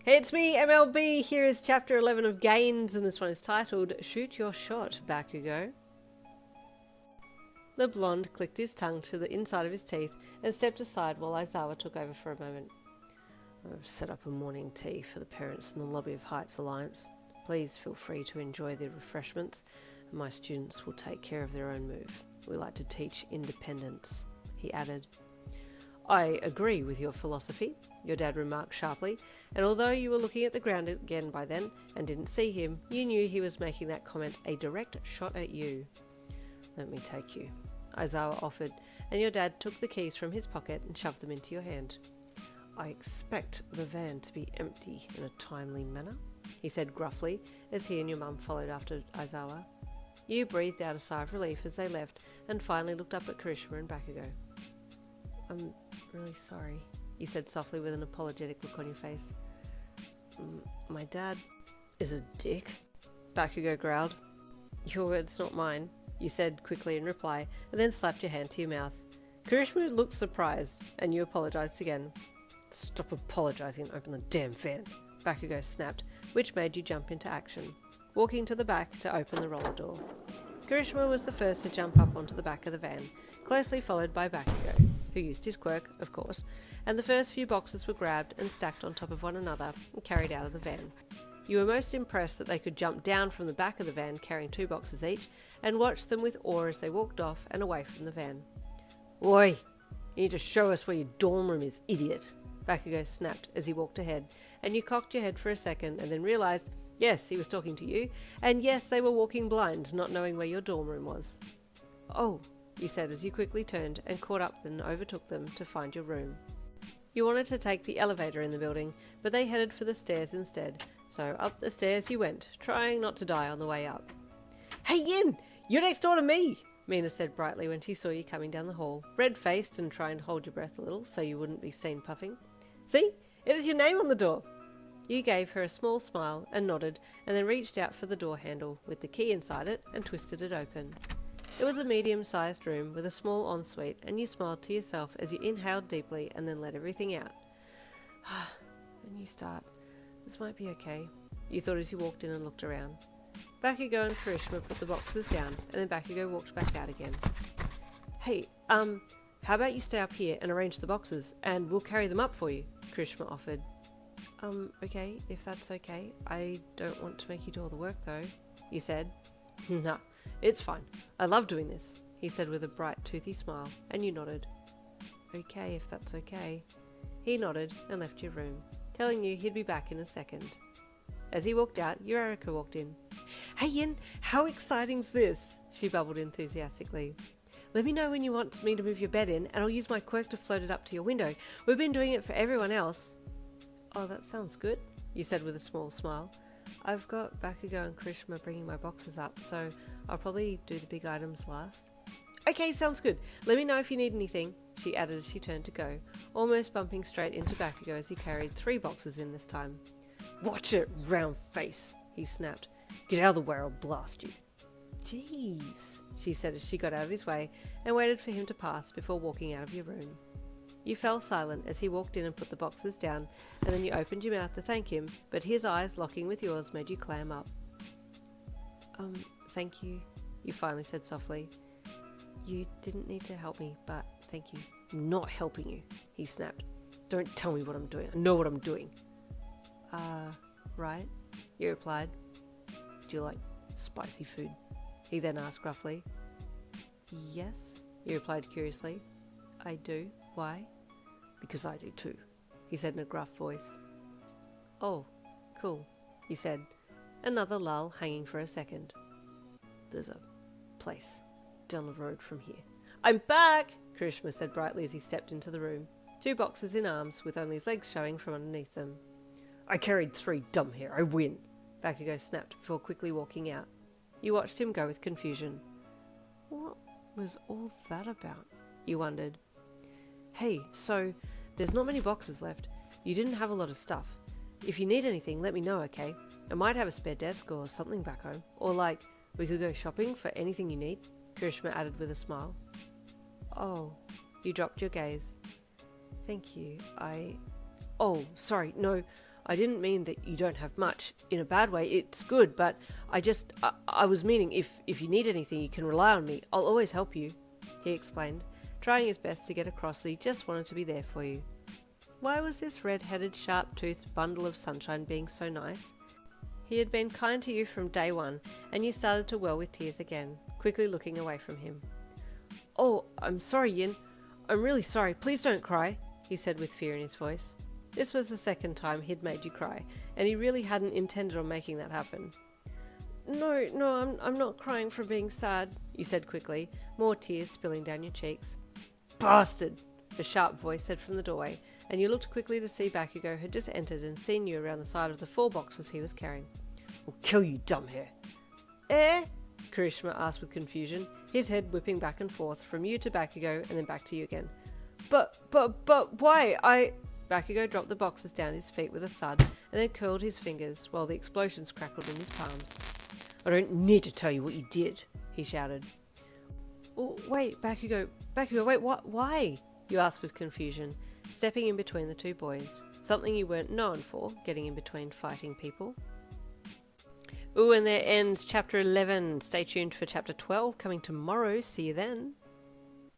Hey, it's me, MLB. Here is chapter 11 of Gains, and this one is titled Shoot Your Shot, Bakugou. The blonde clicked his tongue to the inside of his teeth and stepped aside while Aizawa took over for a moment. I've set up a morning tea for the parents in the lobby of Heights Alliance. Please feel free to enjoy the refreshments. My students will take care of their own move. We like to teach independence, he added. I agree with your philosophy, your dad remarked sharply, and although you were looking at the ground again by then and didn't see him, you knew he was making that comment a direct shot at you. Let me take you, Aizawa offered, and your dad took the keys from his pocket and shoved them into your hand. I expect the van to be empty in a timely manner, he said gruffly as he and your mum followed after Aizawa. You breathed out a sigh of relief as they left and finally looked up at Kirishima and Bakugou. I'm really sorry, you said softly with an apologetic look on your face. My dad is a dick, Bakugou growled. Your words, not mine, you said quickly in reply, and then slapped your hand to your mouth. Kirishima looked surprised, and you apologised again. Stop apologising and open the damn van, Bakugou snapped, which made you jump into action, walking to the back to open the roller door. Kirishima was the first to jump up onto the back of the van, closely followed by Bakugou, who used his quirk, of course, and the first few boxes were grabbed and stacked on top of one another and carried out of the van. You were most impressed that they could jump down from the back of the van carrying 2 boxes each and watched them with awe as they walked off and away from the van. Oi! You need to show us where your dorm room is, idiot! Bakugou snapped as he walked ahead, and you cocked your head for a second and then realised, yes, he was talking to you, and yes, they were walking blind, not knowing where your dorm room was. Oh, you said as you quickly turned and caught up and overtook them to find your room. You wanted to take the elevator in the building, but they headed for the stairs instead, so up the stairs you went, trying not to die on the way up. Hey Yin, you're next door to me, Mina said brightly when she saw you coming down the hall, red-faced and trying to hold your breath a little so you wouldn't be seen puffing. See, it is your name on the door. You gave her a small smile and nodded, and then reached out for the door handle with the key inside it and twisted it open. It was a medium-sized room with a small ensuite, and you smiled to yourself as you inhaled deeply and then let everything out. A new start. This might be okay, you thought as you walked in and looked around. Bakugou and Kirishima put the boxes down, and then Bakugou walked back out again. Hey, how about you stay up here and arrange the boxes, and we'll carry them up for you, Kirishima offered. Okay, if that's okay. I don't want to make you do all the work, though, you said. Nah, it's fine. I love doing this, he said with a bright, toothy smile, and you nodded. Okay, if that's okay. He nodded and left your room, telling you he'd be back in a second. As he walked out, your Erica walked in. Hey Yin, how exciting's this? She bubbled enthusiastically. Let me know when you want me to move your bed in, and I'll use my quirk to float it up to your window. We've been doing it for everyone else. Oh, that sounds good, you said with a small smile. I've got Bakugou and Kirishima bringing my boxes up, so I'll probably do the big items last. Okay, sounds good. Let me know if you need anything, she added as she turned to go, almost bumping straight into Bakugou as he carried 3 boxes in this time. Watch it, round face, he snapped. Get out of the way or I'll blast you. Jeez, she said as she got out of his way and waited for him to pass before walking out of your room. You fell silent as he walked in and put the boxes down, and then you opened your mouth to thank him, but his eyes locking with yours made you clam up. Thank you, you finally said softly. You didn't need to help me, but thank you. I'm not helping you, he snapped. Don't tell me what I'm doing. I know what I'm doing. Right, you replied. Do you like spicy food? He then asked gruffly. Yes, you replied curiously. I do. Why? Because I do too, he said in a gruff voice. Oh, cool, you said, another lull hanging for a second. There's a place down the road from here. I'm back, Kirishima said brightly as he stepped into the room, 2 boxes in arms with only his legs showing from underneath them. I carried 3 dumb hair, I win, Bakugou snapped before quickly walking out. You watched him go with confusion. What was all that about? You wondered. Hey, so, there's not many boxes left. You didn't have a lot of stuff. If you need anything, let me know, okay? I might have a spare desk or something back home. Or we could go shopping for anything you need, Kirishima added with a smile. Oh, you dropped your gaze. Thank you, Oh, sorry, no, I didn't mean that you don't have much. In a bad way, it's good, but I was meaning if you need anything, you can rely on me. I'll always help you," he explained, trying his best to get across that he just wanted to be there for you. Why was this red-headed, sharp-toothed bundle of sunshine being so nice? He had been kind to you from day one, and you started to well with tears again, quickly looking away from him. "Oh, I'm sorry, Yin. I'm really sorry. Please don't cry," he said with fear in his voice. This was the second time he'd made you cry, and he really hadn't intended on making that happen. No, I'm not crying from being sad," you said quickly, more tears spilling down your cheeks. "Bastard!" a sharp voice said from the doorway, and you looked quickly to see Bakugou had just entered and seen you around the side of the 4 boxes he was carrying. "I'll kill you, dumbhair." "Eh?" Kirishima asked with confusion, his head whipping back and forth from you to Bakugou and then back to you again. But why? Bakugou dropped the boxes down his feet with a thud and then curled his fingers while the explosions crackled in his palms. "I don't need to tell you what you did," he shouted. "Oh, wait, Bakugou, wait, why?" you asked with confusion, stepping in between the 2 boys, something you weren't known for, getting in between fighting people. Ooh, and there ends chapter 11. Stay tuned for chapter 12 coming tomorrow. See you then.